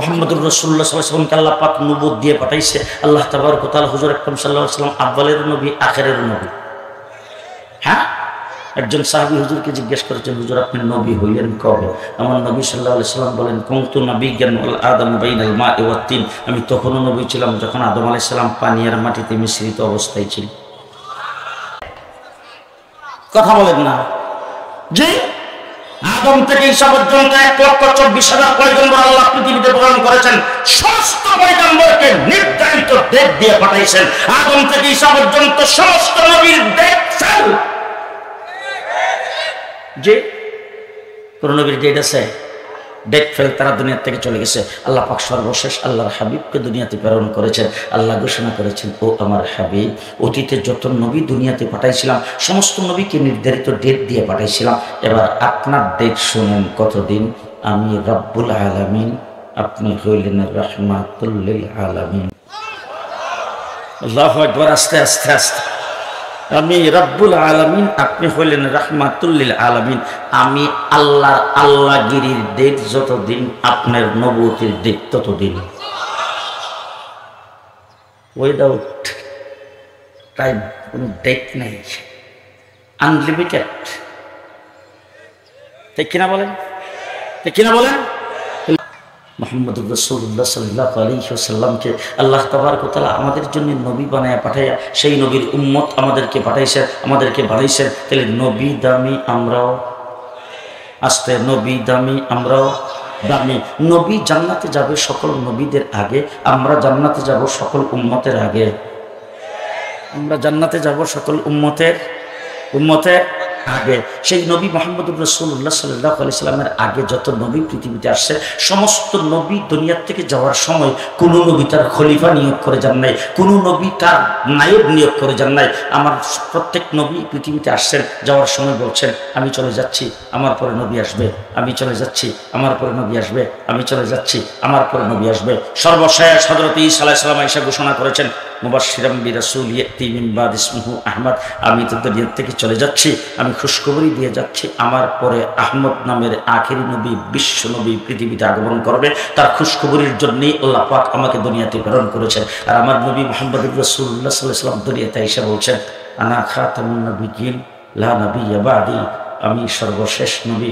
মুহাম্মদুর রাসূলুল্লাহ সাল্লাল্লাহু আলাইহি ওয়াসাল্লামকে আল্লাহ পাক নবুয়ত দিয়ে পাঠাইছে। আল্লাহ তাবারক ওয়া তাআলা হুজুর আকরাম সাল্লাল্লাহু আলাইহি ওয়াসাল্লাম আউয়ালের নবী, আখিরের নবী। হ্যাঁ, একজন সাহাবী হুজুরকে জিজ্ঞেস করেছেন, হুজুর আপনি নবী হইলেন কবে? আমার নবী সাল্লাল্লাহু আলাইহি ওয়াসাল্লাম বলেন, কুনতু নাবিয়্যান ওয়াল আদম বাইনাল মা'i ওয়াত তিন। আমি তখনও নবী ছিলাম যখন আদম আলাইহিস সালাম পানি আর মাটিতে মিশ্রিত অবস্থায় ছিল। কথা বলেন না জি? আদম থেকে ঈসা পর্যন্ত 1,24,000 পয়গম্বর আল্লাহ পৃথিবীতে প্রেরণ করেছেন। সমস্ত পয়গম্বরকে নির্ধারিত ডেট দিয়ে পাঠাইছেন। আদম থেকে ঈসা পর্যন্ত সমস্ত নবীর ডেট ফেল। যে কোন নবীর ডেট আছে? ডেট ফেল, তারা দুনিয়া থেকে চলে গেছে। আল্লাহ পাক সর্বশেষ আল্লাহর হাবিবকে দুনিয়াতে প্রেরণ করেছেন। আল্লাহ ঘোষণা করেছেন, ও আমার হাবিব, অতীতে যত নবী দুনিয়াতে পাঠাইছিলাম সমস্ত নবীকে নির্ধারিত ডেট দিয়ে পাঠাইছিলাম। এবার আপনার ডেট শুনেন, কতদিন? আমি রব্বুল আলামিন, আপনি হইলেন রাহমাতুল লিল আলামিন। আল্লাহু আকবার, আস্তে আস্তে আস্তে। আমি রব্বুল আলামিন, আপনি হইলেন রাহমাতুল লিল আলামিন। আমি আল্লাহর আল্লাহগিরির ডেট যতদিন, আপনার নবুয়তের ডেট ততদিন। উইদাউট টাইম, কোনো ডেট নেই, আনলিমিটেড। ঠিক কিনা বলেন? ঠিক কিনা বলেন? মুহাম্মদুর রাসূলুল্লাহ সাল্লাল্লাহু আলাইহি ওয়াসাল্লামকে আল্লাহ তাবারক ওয়া তাআলা আমাদের জন্য নবী বানায়া পাঠাইয়া সেই নবীর উম্মত আমাদেরকে পাঠাইছেন, আমাদেরকে বানাইছেন। তাহলে নবী দামি, আমরাও আস্তে নবী দামি, আমরাও দামি। নবী জান্নাতে যাবে সকল নবীদের আগে, আমরা জান্নাতে যাব সকল উম্মতের আগে। আমরা জান্নাতে যাব সকল উম্মতের আগে। সেই নবী মুহাম্মদুর রাসূলুল্লাহ সাল্লাল্লাহু আলাইহি সাল্লামের আগে যত নবী পৃথিবীতে আসছে, সমস্ত নবী দুনিয়ার থেকে যাওয়ার সময় কোনো নবী তার খলিফা নিয়োগ করে যান নাই, কোনো নবী তার নায়েব নিয়োগ করে যান নাই। আমার প্রত্যেক নবী পৃথিবীতে আসছেন, যাওয়ার সময় বলছেন, আমি চলে যাচ্ছি, আমার পরে নবী আসবে। আমি চলে যাচ্ছি, আমার পরে নবী আসবে। আমি চলে যাচ্ছি, আমার পরে নবী আসবে। সর্বশেষ হযরত ঈসা আলাইহিস সালাম এসে ঘোষণা করেছেন, মুবাশশিরাম বিরাসূল ইয়াতি মিন বাদ ইসমুহু আহমদ। আমি তো দুনিয়া থেকে চলে যাচ্ছি, আমি খুশখবরি দিয়ে যাচ্ছি, আমার পরে আহমদ নামের আখেরি নবী, বিশ্ব নবী পৃথিবীতে আগমন করবে। তার খুশখবরির জন্যই আল্লাহ পাক আমাকে দুনিয়াতে প্রেরণ করেছেন। আর আমার নবী মুহাম্মদুর রাসূলুল্লাহ সাল্লাল্লাহু আলাইহি ওয়াসাল্লাম দুনিয়াতে এসে বলছেন, আনা খাতামুন নবিয়্যিন লা নাবিয়্যা বাদি। আমি সর্বশেষ নবী,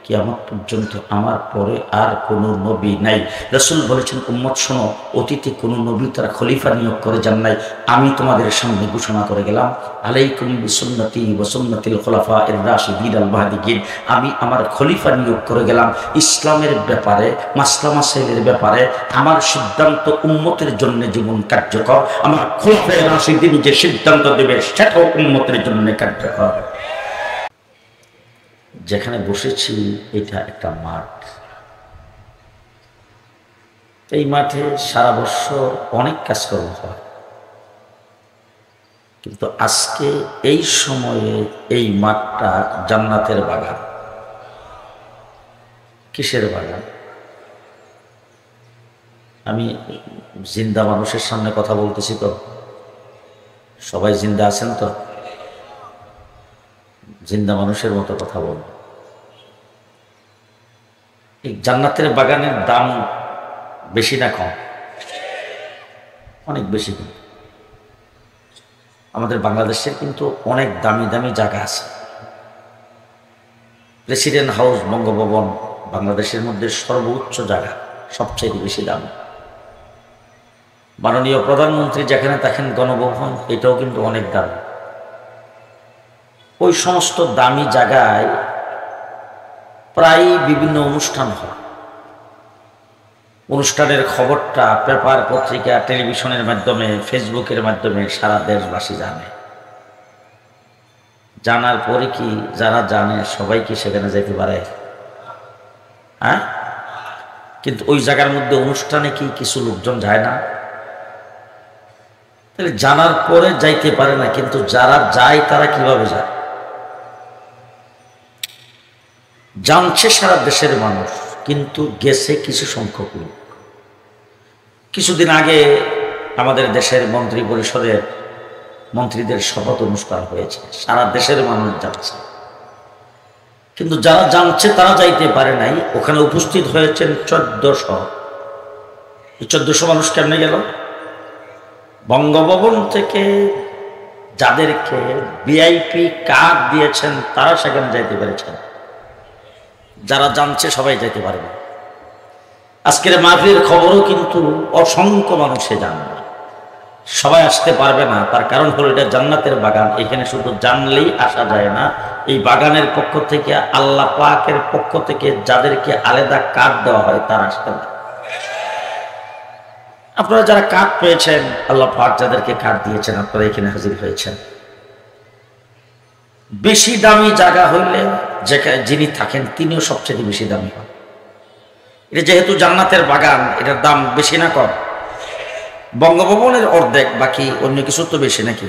কিয়ামত পর্যন্ত আমার পরে আর কোনো নবী নাই। রাসূল বলেছেন, উম্মত শোনো, অতীতে কোনো নবী তার খলিফা নিয়োগ করে যান নাই। আমি তোমাদের সামনে ঘোষণা করে গেলাম, আলাইকুম বিসুন্নতি ওয়া সুন্নাতিল খুলাফায়ে রাশিদিন আল মাহদিয়িন। আমি আমার খলিফা নিয়োগ করে গেলাম ইসলামের ব্যাপারে, মাসলা মাসাইলের ব্যাপারে। আমার সিদ্ধান্ত উম্মতের জন্য জীবন কার্যকর। আমার খুলাফায়ে রাশিদিন যে সিদ্ধান্ত দেবে সেটাও উম্মতের জন্য কার্যকর। যেখানে বসেছি এটা একটা মাঠ। এই মাঠে সারা বছর অনেক কাজকর্ম হয়, কিন্তু আজকে এই সময়ে এই মাঠটা জান্নাতের বাগান। কিসের বাগান? আমি জিন্দা মানুষের সামনে কথা বলতেছি, তো সবাই জিন্দা আছেন তো? জিন্দা মানুষের মতো কথা বলবো। এই জান্নাতের বাগানের দাম বেশি না কম? অনেক বেশি। কিন্তু আমাদের বাংলাদেশের কিন্তু অনেক দামি দামি জায়গা আছে। প্রেসিডেন্ট হাউস, বঙ্গভবন বাংলাদেশের মধ্যে সর্বোচ্চ জায়গা, সবচেয়ে বেশি দাম। মাননীয় প্রধানমন্ত্রী যেখানে থাকেন গণভবন, এটাও কিন্তু অনেক দামি। ওই সমস্ত দামি জায়গায় প্রায় বিভিন্ন অনুষ্ঠান হয়। অনুষ্ঠানের খবরটা পেপার, পত্রিকা, টেলিভিশনের মাধ্যমে, ফেসবুকের মাধ্যমে সারা দেশবাসী জানে। জানার পরে কি যারা জানে সবাই কি সেখানে যেতে পারে? হ্যাঁ, কিন্তু ওই জায়গার মধ্যে অনুষ্ঠানে কি কিছু লোকজন যায় না? তাহলে জানার পরে যাইতে পারে না, কিন্তু যারা যায় তারা কিভাবে যায়? জানছে সারা দেশের মানুষ, কিন্তু গেছে কিছু সংখ্যক লোক। কিছুদিন আগে আমাদের দেশের মন্ত্রী পরিষদের মন্ত্রীদের শপথ অনুষ্ঠান হয়েছে, সারা দেশের মানুষ যাচ্ছে, কিন্তু যারা জানছে তারা যাইতে পারে নাই। ওখানে উপস্থিত হয়েছেন 1400 এই 1400 মানুষ কেমনে গেল? বঙ্গভবন থেকে যাদেরকে ভিআইপি কার্ড দিয়েছেন তারা সেখানে যাইতে পেরেছেন, যারা জানছে সবাই যাইতে পারবে। আজকের মাহফিলের খবরও কিন্তু অসংখ্য মানুষে জানবে, সবাই আসতে পারবে না। তার কারণ হলো এটা জান্নাতের বাগান, এখানে শুধু জানলেই আসা যায় না। এই বাগানের পক্ষ থেকে, আল্লাহ পাকের পক্ষ থেকে যাদেরকে আলাদা কার্ড দেওয়া হয় তারা আসতে পারে। আপনারা যারা কার্ড পেয়েছেন, আল্লাহ পাক যাদেরকে কার্ড দিয়েছেন, আপনারা এখানে হাজির হয়েছেন। বেশি দামি জায়গা হইলে যিনি থাকেন তিনিও সবচেয়ে বেশি দামি হন। এটা যেহেতু জান্নাতের বাগান, এটার দাম বেশি না কম? বঙ্গভবনের অর্ধেক, বাকি অন্য কিছু তো বেশি নাকি?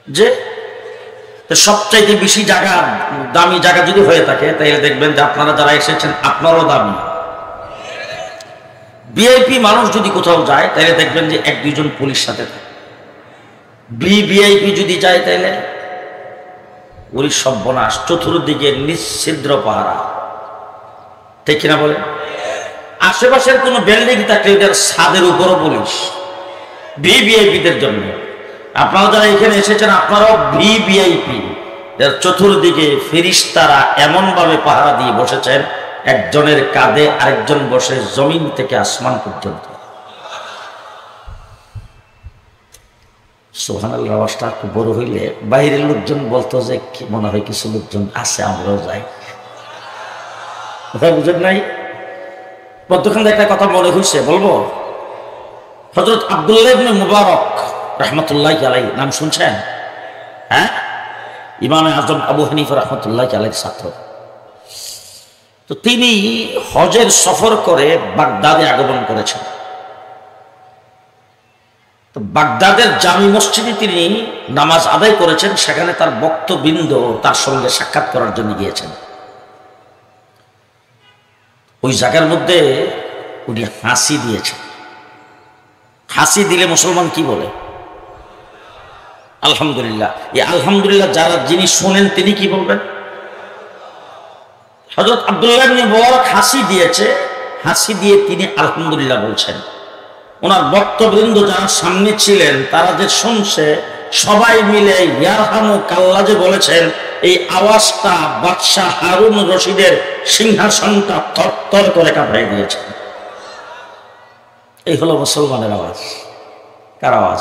যে সবচাইতে বেশি জায়গা, দামি জায়গা যদি হয়ে থাকে তাহলে দেখবেন যে আপনারা যারা এসেছেন আপনারও দামি। ভিআইপি মানুষ যদি কোথাও যায় তাহলে দেখবেন যে 1-2 জন পুলিশ সাথে থাকে। ভিআইপি যদি যায় তাহলে ওই সর্বনাশ, চতুর্দিকে নিশ্ছিদ্র পাহারা, ঠিক কিনা বলে? আশেপাশের কোন বিল্ডিং থাকলে এটার ছাদের উপরও পুলিশ, ভিআইপিদের জন্য। আপনারা যারা এখানে এসেছেন আপনারাও ভিআইপি, এর চতুর্দিকে ফেরেশতারা এমন ভাবে পাহারা দিয়ে বসেছেন, একজনের কাঁধে আরেকজন বসে জমিন থেকে আসমান পর্যন্ত। সুবহানাল্লাহ। আওয়াজটা একটু বড় হইলে বাইরের লোকজন বলতো যে মনে হয় কিছু লোকজন আছে, আমরাও যাই। কথা বুঝেন নাই? প্রত্যেকখান একটা কথা মনে হয়েছে, বলবো। হযরত আব্দুল্লাহ ইবনে মুবারক রাহমাতুল্লাহি আলাইহি নাম শুনছেন? হ্যাঁ, ইমামে আজম আবু হানিফা রাহমাতুল্লাহি আলাইহির ছাত্র। তো তিনি হজের সফর করে বাগদাদে আগমন করেছেন। তো বাগদাদের জামি মসজিদে তিনি নামাজ আদায় করেছেন, সেখানে তার ভক্তবৃন্দ তার সঙ্গে সাক্ষাৎ করার জন্য গিয়েছেন। ওই জায়গার মধ্যে উনি হাসি দিয়েছেন। হাসি দিলে মুসলমান কি বলে? আলহামদুলিল্লাহ। এই আলহামদুলিল্লাহ যারা যিনি শোনেন তিনি কি বলবেন? হযরত আব্দুল্লাহ ইবনে মুবারক হাসি দিয়েছে, হাসি দিয়ে তিনি আলহামদুলিল্লাহ বলছেন। ওনার ভক্তবৃন্দ যারা সামনে ছিলেন তারা যে শুনছে, সবাই মিলে ইয়ারহামুকাল্লাহ যে বলেছেন, এই আওয়াজটা বাদশাহ হারুন রশিদের সিংহাসনটা থরথর করে কাঁপাই দিয়েছে। এই হলো মুসলমানের আওয়াজ। কার আওয়াজ?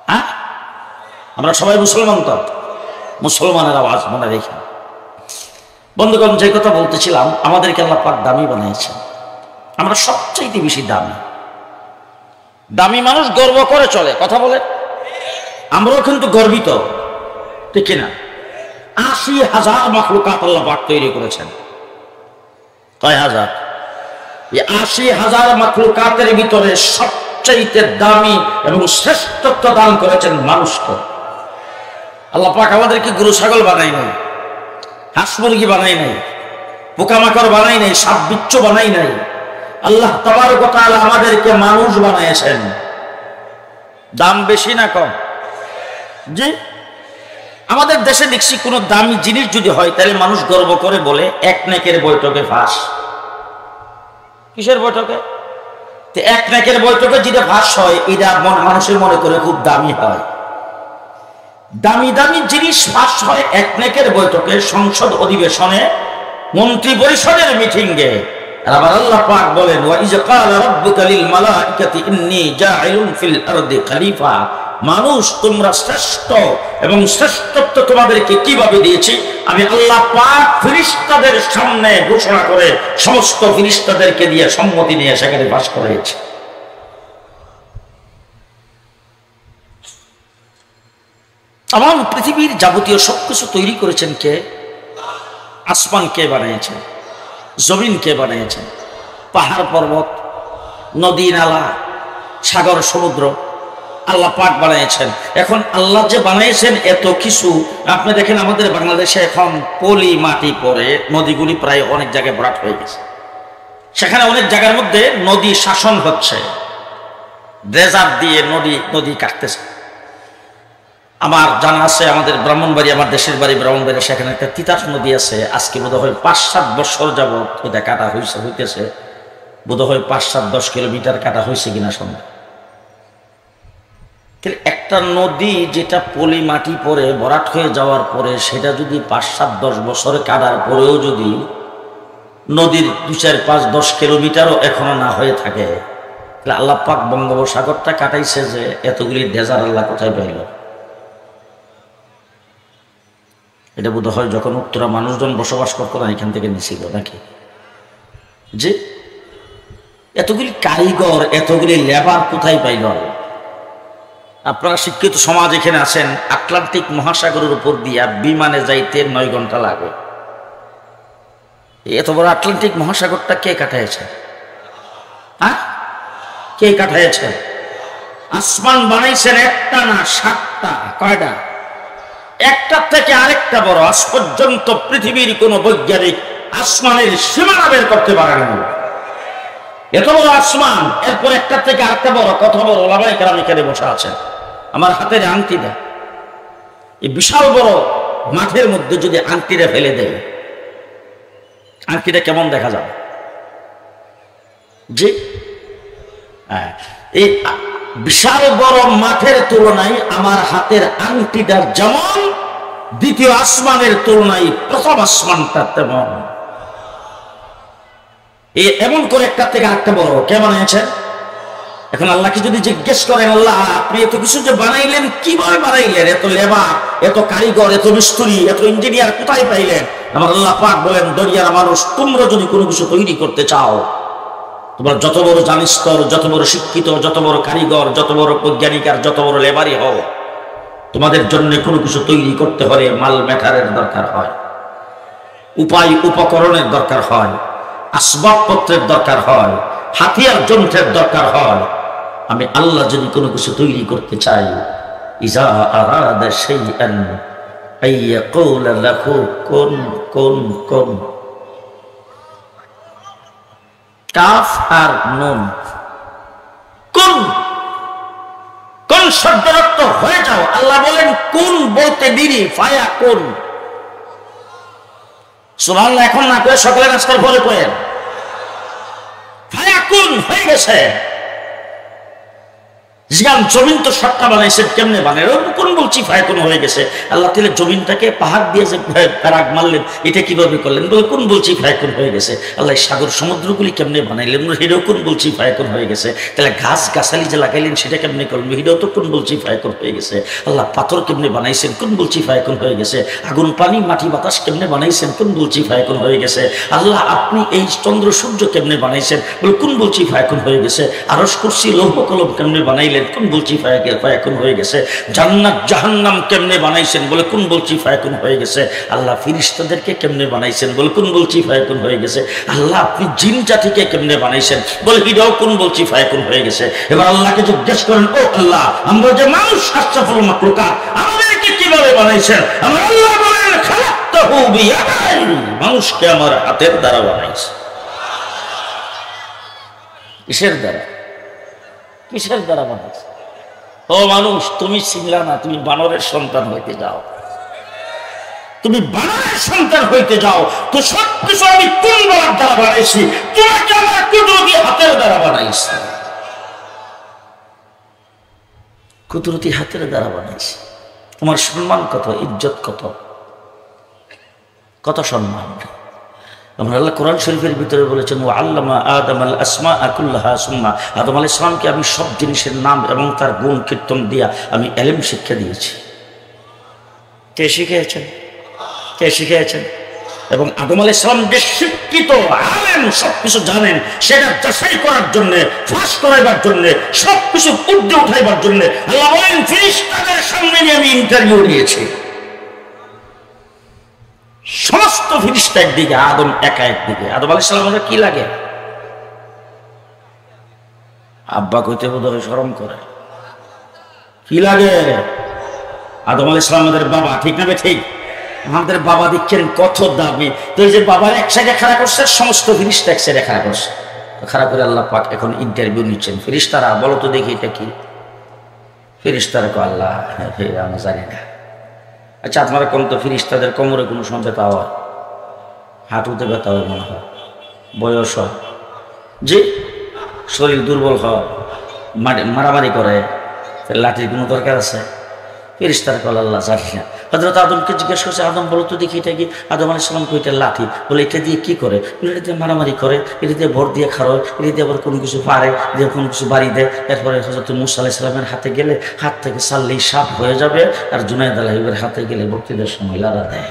হ্যাঁ, আমরা সবাই মুসলমান তো, মুসলমানের আওয়াজ মনে রেখে। বন্ধুগণ, যে কথা বলতেছিলাম, আমাদেরকে আল্লাহ পাক দামি বানিয়েছেন। আমরা সবচাইতে বেশি দামি। দামি মানুষ গর্ব করে চলে, কথা বলে। আমরাও কিন্তু গর্বিত, ঠিক কিনা? ৮০,০০০ মাখলুকাত আল্লাহ পাক তৈরি করেছেন। কয় হাজার? এই ৮০,০০০ মাখলুকাতের ভিতরে সবচাইতে দামি এবং শ্রেষ্ঠত্ব দান করেছেন মানুষকে। আল্লাহ পাক আমাদেরকে গরু ছাগল বানাই নাই, হাঁস মুরগি বানাই নাই, পোকামাকড় বানাই নাই, সাপ বিচ্ছু বানাই নাই। আল্লাহ তাবারক ওয়া তাআলা আমাদেরকে মানুষ বানাইছেন। দাম বেশি না কম? জি। আমাদের দেশে দেখছি কোনো দামি জিনিস যদি হয় তাহলে মানুষ গর্ব করে বলে 1 নেকের বৈঠকে ফাঁস। কিসের বৈঠকে? 1 নেকের বৈঠকে যেটা ফাঁস হয় এটা মানুষের মনে করে খুব দামি হয়। দামি দামি জিনিস ফাঁস হয় 1 নেকের বৈঠকে, সংসদ অধিবেশনে, মন্ত্রী পরিষদের মিটিংয়ে। আবার আল্লাহ পাক বলেন, ওয়া ইয ক্বালা রাব্বুকা লিল মালাইকাতি ইন্নী জাইলুন ফিল আরদি খলিফা। মানুষ, তোমরা শ্রেষ্ঠ এবং শ্রেষ্ঠত্ব তোমাদেরকে কিভাবে দিয়েছি? আমি আল্লাহ পাক ফেরেশতাদের সামনে ঘোষণা করে সমস্ত ফেরেশতাদেরকে দিয়ে সম্মতি নিয়ে সেখানে বাস করেছি। আমার পৃথিবীর যাবতীয় সবকিছু তৈরি করেছেন কে? আসমান কে বানিয়েছেন? জমিন কে বানিয়েছেন? পাহাড় পর্বত, নদী নালা, সাগর সমুদ্র আল্লাহ পাক বানিয়েছেন। এখন আল্লাহ যে বানিয়েছেন এত কিছু, আপনি দেখেন আমাদের বাংলাদেশে এখন পলি মাটি পড়ে, নদীগুলি প্রায় অনেক জায়গায় ভরাট হয়ে গেছে। সেখানে অনেক জায়গার মধ্যে নদী শাসন হচ্ছে, ড্রেজার দিয়ে নদী কাটতেছে। আমার জানা আছে, আমাদের ব্রাহ্মণবাড়ি, আমার দেশের বাড়ি ব্রাহ্মণবাড়ি, সেখানে একটা তিতাস নদী আছে। আজকে বোধ হয় ৫-৭ বছর যাবৎ ওইটা কাটা হইতেছে। বোধহয় ৫-৭-১০ কিলোমিটার কাটা হয়েছে কিনা সন্ধ্যা। একটা নদী যেটা পলি মাটি পরে ভরাট হয়ে যাওয়ার পরে সেটা যদি ৫-৭-১০ বছরে কাটার পরেও যদি নদীর ২-৪-৫-১০ কিলোমিটারও এখনো না হয়ে থাকে, তাহলে আল্লাহ পাক বঙ্গোপসাগরটা কাটাইছে যে এতগুলি ডেজার আল্লাহ কোথায় পাইল? এটা বোধ হয় যখন উত্তরা মানুষজন বসবাস করতো না এখান থেকে নিছিল নাকি, যে এতগুলি কারিগর এতগুলি লেবার কোথায় পাইল? আপনারা শিক্ষিত সমাজ এখানে আছেন, আটলান্টিক মহাসাগরের উপর দিয়া বিমানে যাইতে ৯ ঘন্টা লাগে। এত বড় আটলান্টিক মহাসাগরটা কে কাটাইছে? হ্যাঁ, কে কাটাইছে? আসমান বানাইছেন একটা না ৭টা। কয়টা? একটা থেকে আরেকটা বড়। আজ পর্যন্ত পৃথিবীর কোন বৈজ্ঞানিক আসমানের সীমানা বের করতে পারেন। এত বড় আসমান, এরপর একটা থেকে আরেকটা বড়। কত বড়? ওলামায়ে কেরাম এখানে বসে আছেন। আমার হাতের আংটিটা এই বিশাল বড় মাঠের মধ্যে যদি আংটিটা ফেলে দেয়, আংটিটা কেমন দেখা যাবে? যে এই বিশাল বড় মাঠের তুলনায় আমার হাতের আংটিটার যেমন, দ্বিতীয় আসমানের তুলনায় প্রথম আসমানটা তেমন। এমন করে একটা থেকে আরেকটা বড় কে বানিয়েছেন? এখন আল্লাহকে যদি জিজ্ঞেস করেন, আল্লাহ আপনি এত কিছু যে বানাইলেন, কিভাবে বানাইলেন? এত লেবার, এত কারিগর, এত মিস্ত্রি, এত ইঞ্জিনিয়ার কোথায় পাইলেন? আমার আল্লাহ পাক বলেন, দরিয়ার মানুষ, তোমরা যদি কোনো কিছু তৈরি করতে চাও, তোমার যত বড় জানিস্তর, যত বড় শিক্ষিত, যত বড় কারিগর, যত বড় বৈজ্ঞানিক আর যত বড় লেবারই হও, তোমাদের জন্য কোনো কিছু তৈরি করতে হলে মাল ম্যাটারের দরকার হয়, উপায় উপকরণের দরকার হয়, আসবাবপত্রের দরকার হয়, হাতিয়ার যন্ত্রের দরকার হয়। আমি আল্লাহ যদি কোনো কিছু তৈরি করতে চাই, ইজা আরাদা শাইআন আইয়াকুলা লাহু কুন কুন কুন। কাফ আর নুন, কুন, কোন শব্দের অর্থ হয়ে যাও। আল্লাহ বলেন কুন বলতে দেরি, ফায়াকুন। সুবহানাল্লাহ। এখন না করে সকালে নাস্তার পরে করেন, ফায়াকুন হয়ে গেছে। জমিন তো সটকা বানাইছেন, কেমনে বানায়? কোন বলছি ফায়াকুন হয়ে গেছে। আল্লাহ তাআলা জমিনটাকে পাহাড় দিয়ে যে প্যারাগ মারলেন, এটা কিভাবে করলেন? বলে কোন বলছি ফায়াকুন হয়ে গেছে। আল্লাহ সাগর সমুদ্রগুলি কেমনে বানাইলেন? এটাও কোন বলছি ফায়াকুন হয়ে গেছে। তাহলে গাছ গাছালি যে লাগাইলেন সেটা কেমনে করলেন? এটাও তো কোন বলছি ফায়াকুন হয়ে গেছে। আল্লাহ পাথর কেমনে বানাইছেন? কোন বলছি ফায়াকুন হয়ে গেছে। আগুন পানি মাটি বাতাস কেমনে বানাইছেন? কোন বলছি ফায়াকুন হয়ে গেছে। আল্লাহ আপনি এই চন্দ্র সূর্য কেমনে বানাইছেন? বলে কোন বলছি ফায়াকুন হয়ে গেছে। আরশ কুরসি লৌহ কলম কেমনে বানাইলেন? কোন বলছি ফায়াকুন হয়ে গেছে। জান্নাত জাহান্নাম কেমনে বানাইছেন? বলে কোন বলছি ফায়াকুন হয়ে গেছে। আল্লাহ ফেরেশতাদেরকে কেমনে বানাইছেন? বলে কোন বলছি ফায়াকুন হয়ে গেছে। আল্লাহ আপনি জিন জাতিকে কেমনে বানাইছেন? বলে এটাও কোন বলছি ফায়াকুন হয়ে গেছে। এবার আল্লাহকে জিজ্ঞেস করেন, ও আল্লাহ, আমরা যে মানুষ, আশরাফুল মাখলুকাত, আমাদেরকে কিভাবে বানাইছেন? আমার আল্লাহ বলেন, খালাকতাহু বিয়াদাই, মানুষকে আমার হাতের দ্বারা বানাইছে। কিসের দ্বারা? কিসের দ্বারা বানাইছে? ও মানুষ, তুমি চিনলা না, তুমি বানরের সন্তান হইতে যাও, তুমি বানরের সন্তান হইতে যাও। তো সবকিছু আমি কোন বলার দ্বারা বানাইছি? তোমাকে আমার কুদরতি হাতের দ্বারা বানাইছি, কুদরতি হাতের দ্বারা বানাইছি। তোমার সম্মান কত, ইজ্জত কত, কত সম্মান। আমরা আল্লাহ কোরআন শরীফের ভিতরে বলেছেন, ও আল্লামা আদম আল আসমা আকুল্লাহা সুম্মা, আদম আলাইহিস সালামকে আমি সব জিনিসের নাম এবং তার গুণ কীর্তন দিয়া আমি ইলম শিক্ষা দিয়েছি। কে শিখিয়েছেন? কে শিখিয়েছেন? এবং আদম আলাইহিস সালাম যে শিক্ষিত আলেম, সবকিছু জানেন, সেটা যাচাই করার জন্য, ফাঁস করাইবার জন্য, সবকিছু উর্ধে উঠাইবার জন্য আল্লাহ বলেন, ফেরেশতাদের সামনে নিয়ে আমি ইন্টারভিউ নিয়েছি। সমস্ত ফেরেশতা একদিকে, আদম একা একদিকে। আদম আলাইহিস সালামের কি লাগে? আব্বা কইতে বোধহয় শরম করে। কি লাগে? আদম আলাইহিস সালামের বাবা, ঠিক না? ঠিক। আমাদের বাবা দেখছেন কত দামি। তো এই যে বাবার এক সাইডে খাড়া করছে, সমস্ত ফেরেশতা এক সাইডে খাড়া করছে। খাড়া করে আল্লাহ পাক এখন ইন্টারভিউ নিচ্ছেন। ফেরেশতারা বলো তো দেখি এটা কি? ফেরেশতারা কয়, আল্লাহ আমি জানি না। আচ্ছা আপনারা কোন তো ফেরেশতাদের কোমরে কোনো সময় ব্যথা হয়? হাঁটুতে ব্যথা হয় মনে হয়, বয়স হয়, যে শরীর দুর্বল হয়, মারামারি করে, লাঠির কোনো দরকার আছে? ফেরেশতারা কল আল্লাহ জানি না। হযরত আদমকে জিজ্ঞেস করছে, আদম বলো তো দেখি এটা কি? আদম আলাইহিস সালাম কইটা লাঠি। বলে এটা দিয়ে কি করে? বলে এটা দিয়ে মারামারি করে, এটা দিয়ে ভর দিয়ে খারয়, এটা দিয়ে আবার কোনো কিছু পারে, দিয়ে কোনো কিছু বাড়ি দেয়। এরপরে হযরত মূসা আলাইহিস সালামের হাতে গেলে হাত থেকে ছাড়লেই সাপ হয়ে যাবে, আর জুনায়েদ আলাইহির হাতে গেলে বক্তৃতার সময় লাড়া দেয়।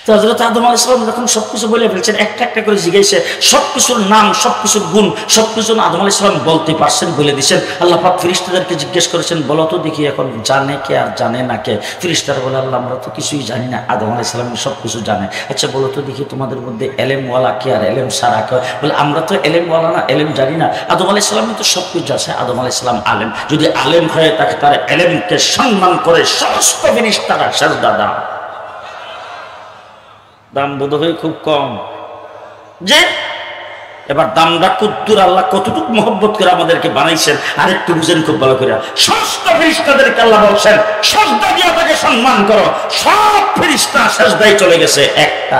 তো হযরত আদম আলাইহিস সালাম যখন সবকিছু বলে ফেলছেন, একটা একটা করে জিজ্ঞাসা, সবকিছুর নাম, সবকিছুর গুণ, সবকিছু আদম আলাইহিস সালাম বলতে পারছেন, বলে দিয়েছেন। আল্লাহ পাক ফেরেশতাদেরকে জিজ্ঞেস করেছেন, বলো তো দেখি এখন জানে কে আর জানে না কে? ফেরেশতারা বলে, আল্লাহ আমরা তো কিছুই জানি না। আদম আলাইহিস সালাম সবকিছু জানে। আচ্ছা বলো তো দেখি তোমাদের মধ্যে এলেমওয়ালা কে আর এলেম সারা কে? বলে আমরা তো এলেমওয়ালা না, এলেম জানি না। আদম আলাইহিস সালামের তো সবকিছু আছে। আদম আলাইহিস সালাম আলেম, যদি আলেম হয়ে থাকে তার এলেমকে সম্মান করে সমস্ত ফেরেশতারা সিজদা দাও। দাম বোধ হয় খুব কম। যে এবার দামটা কদ্দুর, আল্লাহ কতটুকু মহব্বত করে আমাদেরকে বানাইছেন আরেকটু বুঝেন খুব ভালো করে। সমস্ত ফেরেশতাদেরকে আল্লাহ বলছেন সিজদা দিয়ে তাকে সম্মান করো। সব ফেরেশতা সিজদায় চলে গেছে, একটা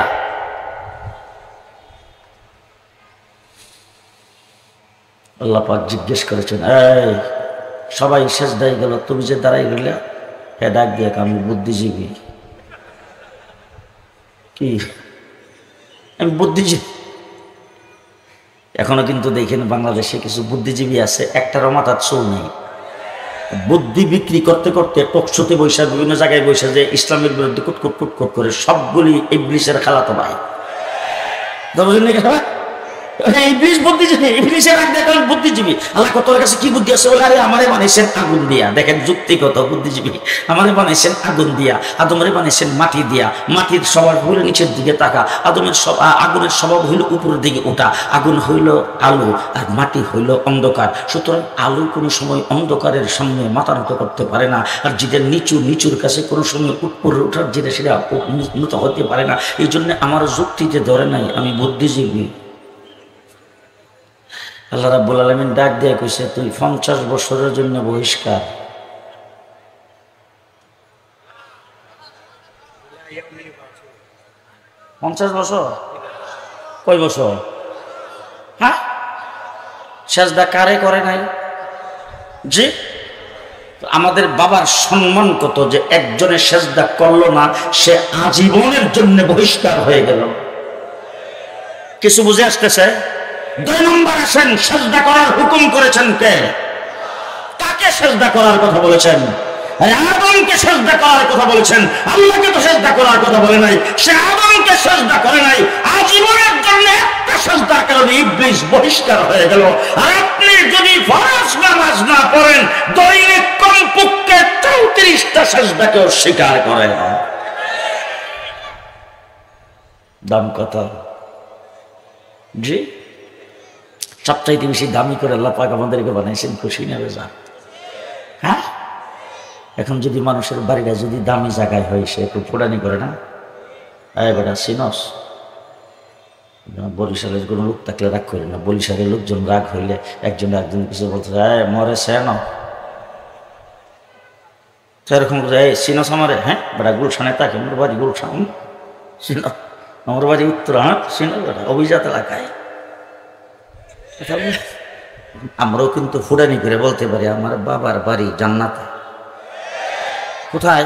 আল্লাহ পাক জিজ্ঞেস করেছেন, এই সবাই সিজদায় গেল, তুমি যে দাঁড়াই রইলে? হে ডাক দিয়ে, আমি বুদ্ধিজীবী। কি? আমি বুদ্ধিজীবী। এখনো কিন্তু দেখেন বাংলাদেশে কিছু বুদ্ধিজীবী আছে, একটারও মাথার চুল নেই। বুদ্ধি বিক্রি করতে করতে টকশোতে বৈশা, বিভিন্ন জায়গায় বৈশা, যে ইসলামের বিরুদ্ধে কুটকুট কুটকুট করে সবগুলি ইবলিসের খালাতো ভাই। ইবলিস বুদ্ধিজীবী, ইবলিসের আগে দেখেন বুদ্ধিজীবী। আল্লাহ কত কাছে কি বুদ্ধি আছে? বলে, আরে আমারে বানাইছেন আগুন দিয়া। দেখেন যুক্তিগত বুদ্ধিজীবী। আমারে বানাইছেন আগুন দিয়া, আদমরে বানাইছেন মাটি দিয়া। মাটির স্বভাব হইল নিচের দিকে তাকা, আগুনের স্বভাব হইল উপরের দিকে ওঠা। আগুন হইল আলো আর মাটি হইল অন্ধকার। সুতরাং আলো কোনো সময় অন্ধকারের সামনে মাথা নত করতে পারে না, আর যেটা নিচু, নিচুর কাছে কোনো সময় উপরে ওঠার যেটা সেটা উন্নত হতে পারে না। এই জন্য আমার যুক্তিতে ধরে নাই, আমি বুদ্ধিজীবী। আল্লাহ রাব্বুল আলামিন ডাক দিয়ে কইছে, তুই 50 বছরের জন্য বহিষ্কার। পঞ্চাশ বছর? কয় বছর? হ্যাঁ, সিজদা কারে করে নাই? জি, আমাদের বাবার সম্মান কত যে একজনের সিজদা করলো না, সে আজীবনের জন্য বহিষ্কার হয়ে গেল। কিছু বুঝে আসতেছে? 2 নম্বর আসেন, সিজদা করার হুকুম করেছেন কে? কাকে সিজদা করার কথা বলেছেন? আদমকে সিজদা করার কথা বলেছেন, আল্লাহকে তো সিজদা করার কথা বলে নাই। সে আদমকে সিজদা করে নাই, আজীবনের জন্য একটা সিজদার কারণে ইবলিস বহিষ্কার হয়ে গেল। আর আপনি যদি ফরজ নামাজ না পড়েন, দৈনিক কমপক্ষে 34টা সিজদাকে অস্বীকার করেন। দাম কত? জি, সবচাইতে বেশি দামি করে আল্লাহ পাক আমাদেরকে বানাইছেন, খুশি না বেজা? হ্যাঁ, এখন যদি মানুষের বাড়িটা যদি দামি জায়গায় হয়, সে একটু ফোটানি করে না? বেটা সিনস, বরিশালের কোনো লোক থাকলে রাগ করে না। বরিশালের লোকজন রাগ হইলে একজন একজন কিছু বলতে মরে সে ন সেরকম সিনস আমারে। হ্যাঁ বেটা গুলশানে থাকে, আমার বাড়ি গুলশান, সিন আমার বাড়ি উত্তর। হ্যাঁ সিনস বেটা অভিজাত এলাকায়। আমরাও কিন্তু ফুটানি করে বলতে পারি আমার বাবার বাড়ি জান্নাতে। কোথায়?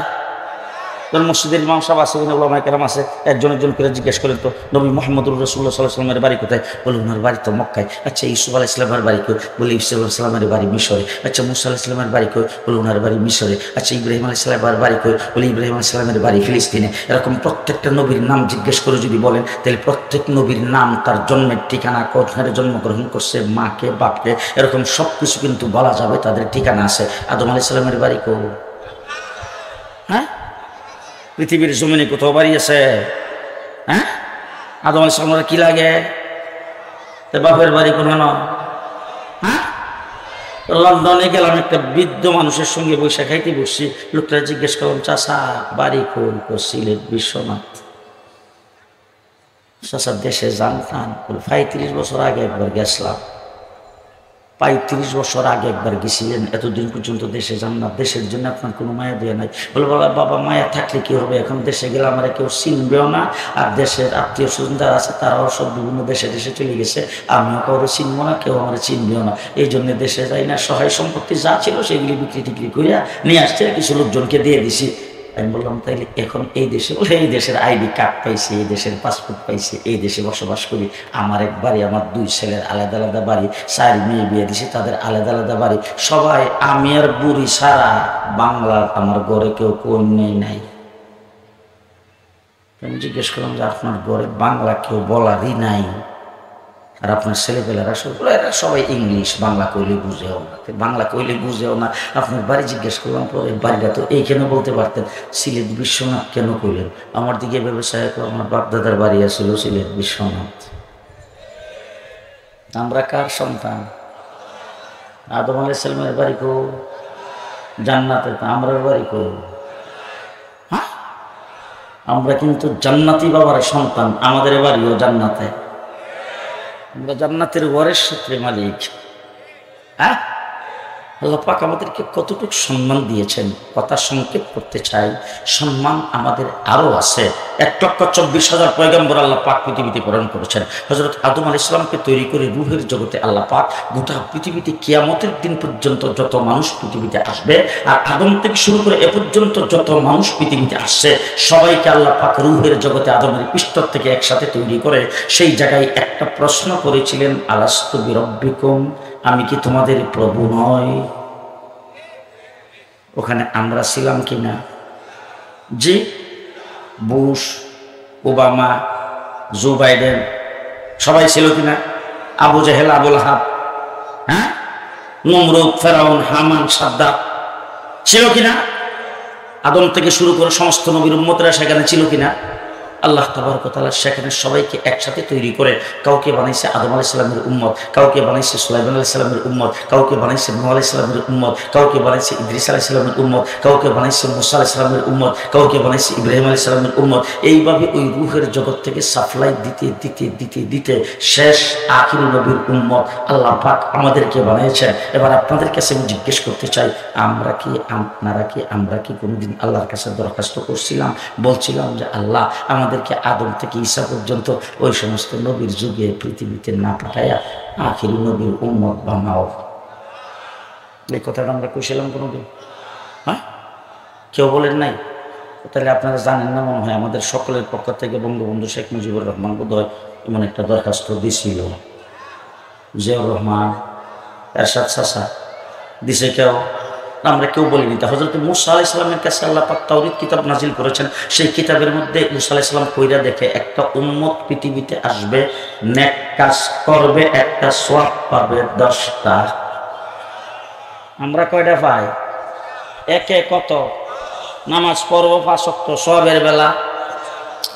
মসজিদের ইমাম সাহেব আছে, ওলামায়ে কেরাম আছে, একজন একজন করে জিজ্ঞেস করেন তো নবী মুহাম্মদুর রাসূলুল্লাহ সাল্লাল্লাহু আলাইহি ওয়াসাল্লামের বাড়ি কোথায়? বলে ওনার বাড়ি তো মক্কায়। আচ্ছা ইউসুফ আলাইহিস সালামের বাড়ি কই? বলে ইউসুফ আলাইহিস সালামের বাড়ি মিশরে। আচ্ছা মুসা আলাইহিস সালামের বাড়ি কই? বলে ওনার বাড়ি মিশরে। আচ্ছা ইব্রাহিম আলাইহিস সালামের বাড়ি কই? বলে ইব্রাহিম আলাইহিস সালামের বাড়ি ফিলিস্তিনে। এরকম প্রত্যেকটা নবীর নাম জিজ্ঞেস করে যদি বলেন, তাহলে প্রত্যেক নবীর নাম, তার জন্মের ঠিকানা, কোথায় জন্মগ্রহণ করছে, মাকে বাপকে, এরকম সব কিছু কিন্তু বলা যাবে, তাদের ঠিকানা আছে। আদম আলাইহিস সালামের বাড়ি কই? হ্যাঁ, পৃথিবীর জমিনে কোথাও বাড়ি আছে? হ্যাঁ, আদম আলাইহিস সালামের কি লাগে? বাপের বাড়ি কোনো না। হ্যাঁ, লন্ডনে গেলাম, একটা বৃদ্ধ মানুষের সঙ্গে বৈশা খাইতে বসছি। লোকটা জিজ্ঞেস করলাম, চাচা বাড়ি কোন? সিলেট বিশ্বনাথ। চাচা দেশে জানতাম? 35 বছর আগে একবার গেছিলাম। 35 বছর আগে একবার গেছিলেন, এতদিন পর্যন্ত দেশে যান না, দেশের জন্য আপনার কোনো মায়া দেয়া নাই। বলে বলা বাবা মায়া থাকলে কি হবে, এখন দেশে গেলে আমরা কেউ চিনবেও না, আর দেশের আত্মীয় স্বজন যারা আছে তারাও সব বিভিন্ন দেশে দেশে চলে গেছে, আমিও কাউরে চিনবো না, কেউ আমার চিনবেও না, এই জন্য দেশে যাই না। সহায় সম্পত্তি যা ছিল সেগুলি বিক্রি টিক্রি করিয়া নিয়ে আসছে, কিছু লোকজনকে দিয়ে দিছি। আমি বললাম তাইলে এখন এই দেশে, বলে এই দেশের আইডি কার্ড পাইছি, এই দেশের পাসপোর্ট পাইছি, এই দেশে বসবাস করি। আমার এক বাড়ি, আমার 2 ছেলের আলাদা আলাদা বাড়ি, 4 মেয়ে বিয়ে দিছি, তাদের আলাদা আলাদা বাড়ি, সবাই আমি আর বুড়ি সারা বাংলা আমার ঘরে কেউ কোন নাই। আমি জিজ্ঞেস করলাম যে আপনার ঘরে বাংলা কেউ বলারই নাই, আর আপনার ছেলেপেলেরা এরা সবাই ইংলিশ, বাংলা কইলে বুঝেও না, বাংলা কইলে বুঝেও না। আপনার বাড়ি জিজ্ঞেস করলাম, পরে বাড়িটা তো এইখানে বলতে পারতেন, সিলেট বিশ্বনাথ কেন কইলেন? আমার দিকে ব্যবসায় আমার বাপদাদার বাড়ি আসছিল সিলেট বিশ্বনাথ। আমরা কার সন্তান? আদম আলাইহিস সালামের বাড়ি কো জান্নাতে, আমরার বাড়ি কো? হ্যাঁ, আমরা কিন্তু জান্নাতি বাবার সন্তান, আমাদের বাড়িও জান্নাতে, আমরা জান্নাতের ওয়ারিস সূত্রে মালিক। হ্যাঁ, আল্লাহ পাক আমাদেরকে কতটুকু সম্মান দিয়েছেন, কথা সংক্ষেপ করতে চাই। সম্মান আমাদের আরও আছে। 1,24,000 পয়গম্বর আল্লাহ পাক পৃথিবীতে প্রেরণ করেছেন। হযরত আদম আলাইহিস সালামকে তৈরি করে রূহের জগতে আল্লাহ পাক গোটা পৃথিবীতে কিয়ামতের দিন পর্যন্ত যত মানুষ পৃথিবীতে আসবে, আর আদম থেকে শুরু করে এ পর্যন্ত যত মানুষ পৃথিবীতে আসছে, সবাইকে আল্লাহ পাক রূহের জগতে আদমের পৃষ্ঠ থেকে একসাথে তৈরি করে সেই জায়গায় একটা প্রশ্ন করেছিলেন, আলাস্তু বিরব্বিকুম, আমি কি তোমাদের প্রভু নয়? ওখানে আমরা ছিলাম কিনা? জি। বুশ, ওবামা, জো বাইডেন সবাই ছিল কিনা? আবু জেহেল, আবুল লাহাব, হ্যাঁ, নমরুদ, ফেরাউন, হামান, সাদ্দাত ছিল কিনা? আদম থেকে শুরু করে সমস্ত নবীর উম্মতরা সেখানে ছিল কিনা? আল্লাহ তাবারক ওয়া তাআলা সেখানে সবাইকে একসাথে তৈরি করে কাউকে বানাইছে আদম আলাইহিস সালামের উম্মত, কাউকে বানাইছে সুলাইমান আলাইহিস সালামের উম্মত, কাউকে বানাইছে নূহ আলাইহিস সালামের উম্মত, কাউকে বানাইছে ইদ্রিস আলাইহিস সালামের উম্মত, কাউকে বানাইছে মুসা আলাইহিস সালামের উম্মত, কাউকে বানাইছে ইব্রাহিম আলাইহিস সালামের উম্মত। এইভাবে ওই রূহের জগৎ থেকে সাপ্লাই দিতে দিতে দিতে দিতে শেষ আখির নবীর উম্মত আল্লাহ পাক আমাদেরকে বানিয়েছেন। এবার আপনাদের কাছে আমি জিজ্ঞেস করতে চাই, আমরা কি, আপনারা কি, আমরা কি কোনোদিন আল্লাহর কাছে দরখাস্ত করছিলাম, বলছিলাম যে আল্লাহ আমাদেরকে আদম থেকে ঈসা পর্যন্ত ওই সমস্ত নবীর যুগে পৃথিবীতে না পাঠাইয়া আখির নবীর উম্মত বানাও? এই কথাটা আমরা কইছিলাম কোনোদিন? হ্যাঁ, কেউ বলেন নাই? তাহলে আপনারা জানেন না মনে হয়, আমাদের সকলের পক্ষ থেকে বঙ্গবন্ধু শেখ মুজিবুর রহমান বোধহয় এমন একটা দরখাস্ত দিছিল। জিয়াউর রহমান, এরশাদ চাচা দিছে, কেউ? আমরা কেউ বলিনি। তা হযরত মূসা আলাইহিস সালামের কাছে আল্লাহ পাক তাওরীত কিতাব নাজিল করেছেন। সেই কিতাবের মধ্যে মূসা আলাইহিস সালাম কইরা দেখে একটা উম্মত পৃথিবীতে আসবে, নেক কাজ করবে, একটা সওয়াব পাবে 10টা। আমরা কয়টা পাই? একে কত? নামাজ পড়ব 5 ওয়াক্ত, সওয়াবের বেলা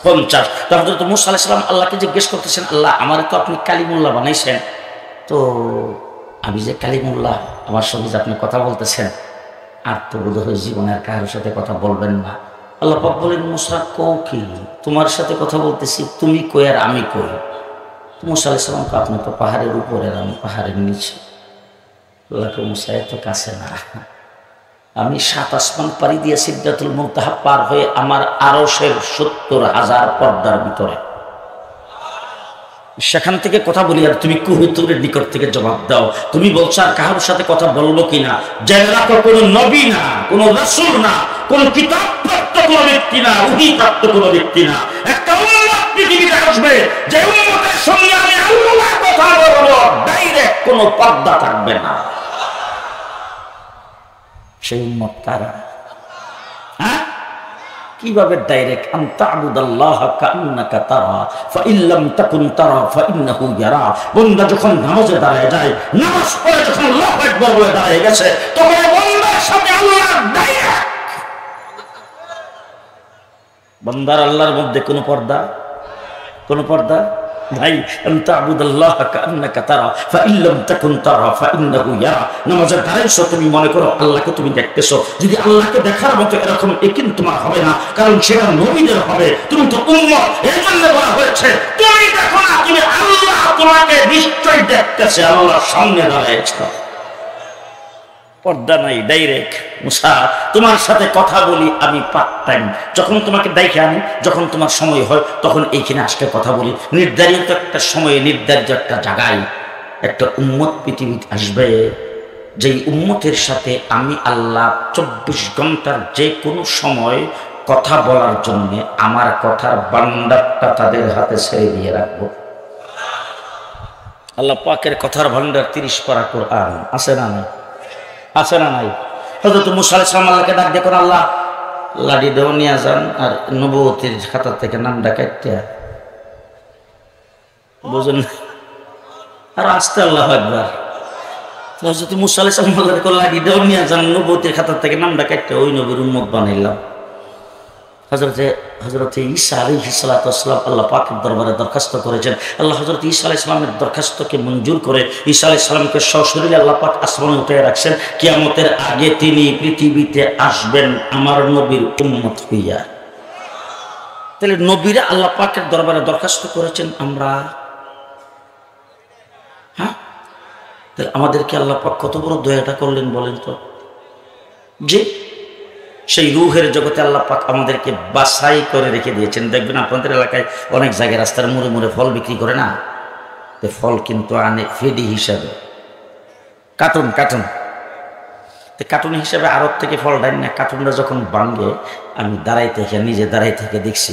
50। তো হযরত মূসা আলাইহিস সালাম আল্লাহকে জিজ্ঞেস করতেছেন, আল্লাহ আমারে তো আপনি কালিমুল্লাহ বানাইছেন, তো আমি যে কালিমুল্লাহ, আমার সঙ্গে যে আপনি কথা বলতেছেন, আর তো বোধহয় জীবনে আর কারোর সাথে কথা বলবেন না। আল্লাহ পাক বলেন, মূসা কও কি, তোমার সাথে কথা বলতেছি, তুমি কই আর আমি কই? মূসা আলাইহিস সালাম কয়, আপনি তো পাহাড়ের উপরে আর আমি পাহাড়ের নিচে। আল্লাহকে, মূসা এত কাছে না, আমি 7 আসমান পাড়ি দিয়ে সিদরাতুল মুনতাহা পার হয়ে আমার আরশের 70,000 পর্দার ভিতরে, সেখান থেকে কথা বলি, আর তুমি কুহুতুরের নিকট থেকে জবাব দাও। তুমি বলছো আর কারোর সাথে কথা বলবো কিনা? জেনে রাখো, কোনো নবী না, কোনো রাসূল না, কোনো কিতাব প্রাপ্ত কোনো ব্যক্তি না, ওহী প্রাপ্ত কোনো ব্যক্তি না, একটা উম্মত পৃথিবীতে আসবে যে উম্মতের সঙ্গে আমি আল্লাহ কথা বলবো, ডাইরেক্ট কোনো পর্দা থাকবে না। সেই উম্মত কারা? হ্যাঁ, কিভাবে ডাইরেক্ট? আনতা আবুদাল্লাহ কান্নাকা তারা ফাইল্লাম তাকুন তারা ফাইন্নাহু ইয়ারা। বান্দা যখন নামাজে দাঁড়ায় যায়, নামাজ পড়ে যখন আল্লাহু আকবার বলে দাঁড়ায় গেছে, তখন বান্দার সাথে আল্লাহ ডাইরেক্ট। বান্দার আল্লাহর মধ্যে কোনো পর্দা, কোনো পর্দা ভাই। আনতা আবুদাল্লাহ কান্নাকা তারা ফাইল্লাম তাকুন তারা ফাইন্নাহু ইয়ারা। নামাজের দাঁড়াইছো, তুমি মনে করো আল্লাহকে তুমি দেখতেছো। যদি আল্লাহকে দেখার মতো এরকম একিন তোমার হবে না, কারণ সেটা নবীদের হবে, তুমি তো উম্মত। এই জন্য বলা হয়েছে তুমি দেখো না, তুমি আল্লাহকে তোমাকে নিশ্চয় দেখতেছে, আল্লাহর সামনে দাঁড়াইছ, পর্দা নাই, ডাইরেক্ট। মুসা, তোমার সাথে কথা বলি আমি পার্ট টাইম, যখন তোমাকে দেখে আনি, যখন তোমার সময় হয় তখন এইখানে আসতে কথা বলি। নির্ধারিত একটা সময়ে, নির্ধারিত একটা জায়গায় একটা উম্মত পৃথিবীতে আসবে, যেই উম্মতের সাথে আমি আল্লাহ 24 ঘন্টার যে কোনো সময় কথা বলার জন্য আমার কথার ভান্ডারটা তাদের হাতে ছেড়ে দিয়ে রাখবো। আল্লাহ পাকের কথার ভান্ডার 30 পারা কোরআন আছে না নাই? আছে না নাই? হযরত মুসা আলাইহিস সালাম আল্লাহকে ডাক দিয়ে, আল্লাহ লাডি দেও নিয়ে যান আর নবুয়তের খাতা থেকে নামটা কাটতে, বুঝুন, আর আস্তে আল্লাহু আকবার। হযরত মুসা আলাইহিস সালাম আল্লাহকে লাডি দেও নিয়ে যান, নবুয়তের খাতা থেকে নামটা কাটতে ওই নবীর উম্মত বানাইলাম। হযরতে ঈসা আলাইহিস সালাতু ওয়াস সালাম আল্লাহ পাকের দরবারে দরখাস্ত করেছেন। আল্লাহ হযরত ঈসা আলাইহিস সালামের দরখাস্তকে মঞ্জুর করে ঈসা আলাইহিস সালামকে সশরীরে আল্লাহ পাক আসমানে উঠিয়ে রাখছেন। কিয়ামতের আগে তিনি পৃথিবীতে আসবেন আমার নবীর উম্মত হইয়া। তাহলে নবীরা আল্লাহ পাকের দরবারে দরখাস্ত করেছেন আমরা, হ্যাঁ, তাহলে আমাদেরকে আল্লাহ পাক কত বড় দয়াটা করলেন বলেন তো। যে সেই রুহের জগতে আল্লাহ পাক আমাদেরকে বাছাই করে রেখে দিয়েছেন। দেখবেন আপনাদের এলাকায় অনেক জায়গায় রাস্তার মোড়ে মোড়ে ফল বিক্রি করে না, তো ফল কিন্তু আনে ফেডি হিসাবে, কার্টুন তো কার্টুন হিসাবে আড়ত থেকে ফল দেন না। কার্টুনটা যখন ভাঙ্গে আমি নিজে দাঁড়াই থেকে দেখছি,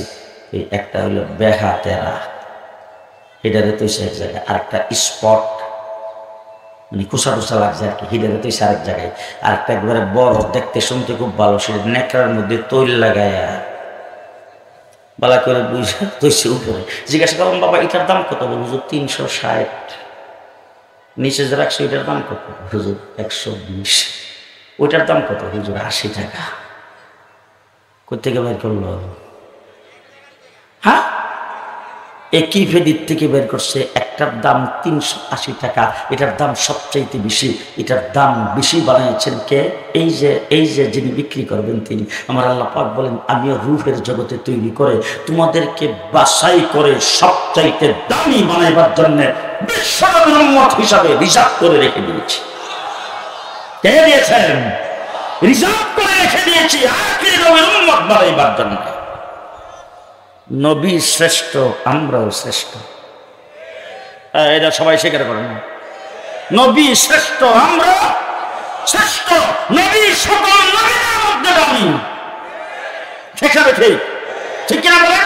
এই একটা হলো বেহা তেরা, এটারে তৈছে এক জায়গায়, আর একটা স্পট মানে কুসা টুসা লাগছে আর কি, হিডারে তৈছে আরেক জায়গায়, আর একটা একবারে বড়, দেখতে শুনতে খুব ভালো, সেটা নেকড়ার মধ্যে তৈল লাগায় বালা করে তৈছে উপরে। জিজ্ঞাসা করলাম, বাবা এটার দাম কত? হুজুর 360। নিচে যে রাখছে ওইটার দাম কত? হুজুর 120। ওইটার দাম কত? হুজুর 80 টাকা। কোথেকে বের করলো? হ্যাঁ, একই ফেডির থেকে বের করছে। একটার দাম 380 টাকা, এটার দাম সবচাইতে বেশি। এটার দাম বেশি বানিয়েছেন কে? এই যে যিনি বিক্রি করবেন তিনি। আমার আল্লাহ পাক বলেন, আমিও রূহের জগতে তৈরি করে তোমাদেরকে বাছাই করে সবচাইতে দামি বানাইবার জন্য বিশ্বনবীর উম্মত হিসাবে রিজার্ভ করে রেখে দিয়েছি। কে দিয়েছেন? রিজার্ভ করে রেখে দিয়েছি আখির নবীর উম্মত বানাইবার জন্য। নবী শ্রেষ্ঠ, আমরাও শ্রেষ্ঠ, এটা সবাই স্বীকার করে না? নবী শ্রেষ্ঠ, আমরা শ্রেষ্ঠ, নবী সকল নবীর মধ্যে দামি। সেখানে ঠিক কিনা বলেন?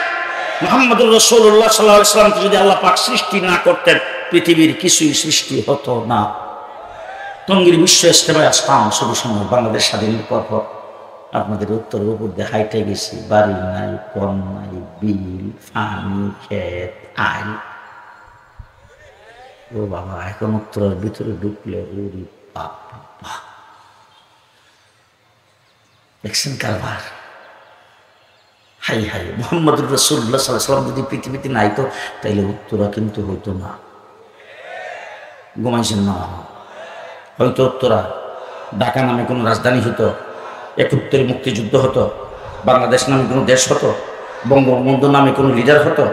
মুহাম্মদুর রাসূলুল্লাহ সাল্লাল্লাহু আলাইহি ওয়াসাল্লামকে যদি আল্লাহ পাক সৃষ্টি না করতেন, পৃথিবীর কিছুই সৃষ্টি হতো না। টঙ্গীর বিশ্ব ইজতেমায় আসতাম শুধু সময়, বাংলাদেশ স্বাধীনের পর আপনাদের উত্তরের উপর দিয়ে হাইটে গেছি, বাড়ি নাই, কম নাই, বিল, পানি, ক্ষেত, আইল। ও বাবা, এখন উত্তরের ভিতরে ঢুকলে ওরে বাবা, দেখছেন কারবার? হাই মুহাম্মদুর রাসূলুল্লাহ সাল্লাল্লাহু আলাইহি ওয়াসাল্লাম যদি পৃথিবীতে নাইতো, তাইলে উত্তরা কিন্তু হইতো না। ঘুমাইছেন না? হয়তো উত্তরা ঢাকা নামে কোনো রাজধানী হতো, 71 মুক্তিযুদ্ধ হতো, বাংলাদেশ নামে কোনো দেশ হতো, বঙ্গবন্ধু নামে কোনো লিডার হতো,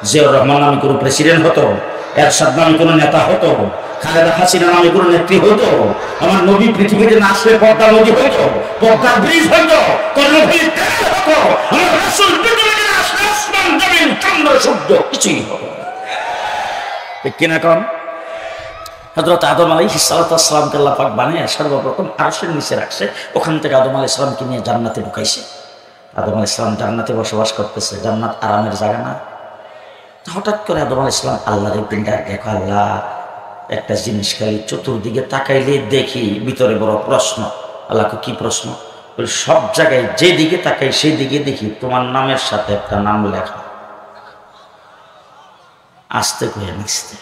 জিয়াউর রহমান নামে কোনো প্রেসিডেন্ট হতো, এরশাদ নামে কোনো নেতা হতো, খালেদা হাসিনা নামে কোনো নেত্রী হতো। আমার নবী পৃথিবীতে না আসলে পদ্মা নদী হইতো, পদ্মা ব্রিজ হইতো, কর্ণফুলী তেল হতো। আমার রাসূল পৃথিবীতে না আসলে আসমান, জমিন, চন্দ্র, সূর্য কিছুই হতো না। কিনা কম? হযরত আদম আলাইহিস সালাতু ওয়াস সালামকে আল্লাহ পাক বানিয়ে সর্বপ্রথম আরশের নিচে রাখছে, ওখান থেকে আদম আলাইহিস সালামকে নিয়ে জান্নাতে ঢুকাইছে। আদম আলাইহিস সালাম জান্নাতে বসবাস করতেছে, জান্নাত আরামের জায়গা না? হঠাৎ করে আদম আলাইহিস সালাম আল্লাহর পিণ্ডার দেখো, আল্লাহ একটা জিনিস খালি চতুর্দিকে তাকাইলে দেখি ভিতরে বড় প্রশ্ন। আল্লাহকে কি প্রশ্ন? বলে সব জায়গায় যেদিকে তাকাই সেই দিকে দেখি তোমার নামের সাথে একটা নাম লেখা। আস্তে কয়ে নিস্তে,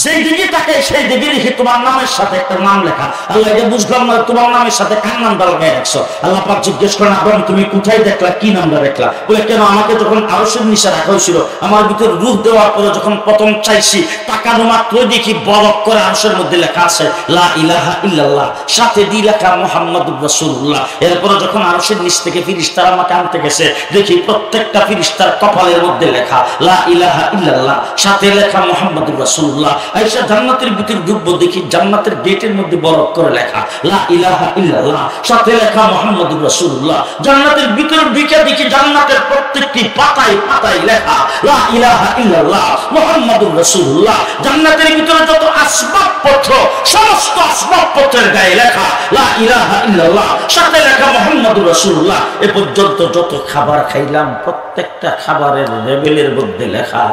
যেই দিকে তাকে সেই দিকে দেখি তোমার নামের সাথে একটা নাম লেখা। আল্লাহ এটা বুঝলাম না, তোমার নামের সাথে কার নামটা লাগাই রাখছো? আল্লাহ পাক জিজ্ঞেস করেন, আদম তুমি কোথায় দেখলা, কি নামটা দেখলা? বলে কেন, আমাকে যখন আরশের নিচে রাখা হয়েছিল, আমার ভিতরে রূহ দেওয়ার পরে যখন প্রথম চাইছি, তাকানো মাত্রই দেখি বরক করে আরশের মধ্যে লেখা আছে লা ইলাহা ইল্লাল্লাহ, সাথে দি লেখা মুহাম্মাদুর রাসূলুল্লাহ। এরপরে যখন আরশের নিচ থেকে ফেরেশতারা আমাকে আনতে গেছে, দেখি প্রত্যেকটা ফেরেশতার কপালের মধ্যে লেখা লা ইলাহা ইল্লাল্লাহ, সাথে লেখা মুহাম্মাদুর রাসূলুল্লাহ। আয়েশা জান্নাতের ভিতরে ঢুকবো, দেখি জান্নাতের গেটের মধ্যে বরক করে লেখা লা ইলাহা ইল্লাল্লাহ, সাথে লেখা মুহাম্মাদুর রাসূলুল্লাহ। জান্নাতের ভিতরে ঢুকে দেখি জান্নাতের প্রত্যেকটি পাতায় পাতায় লেখা লা ইলাহা ইল্লাল্লাহ মুহাম্মাদুর রাসূলুল্লাহ। জান্নাতের ভিতরে যত আসবাবপত্র, সমস্ত আসবাবপত্রের গায়ে লেখা লা ইলাহা ইল্লাল্লাহ, সাথে লেখা মুহাম্মাদুর রাসূলুল্লাহ। এ পর্যন্ত যত খাবার খাইলাম, প্রত্যেকটা খাবারের লেবেলের মধ্যে লেখা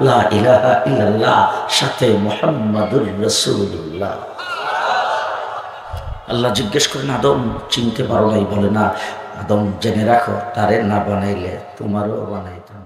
লা ইলাহা ইল্লাল্লাহ, সাথে মুহাম্মাদুর রাসূলুল্লাহ। আল্লাহ জিজ্ঞেস করেন, আদম চিনতে পারো নাই? বলে না। আদম জেনে রাখো, তারে না বানাইলে তোমারও বানাইতাম।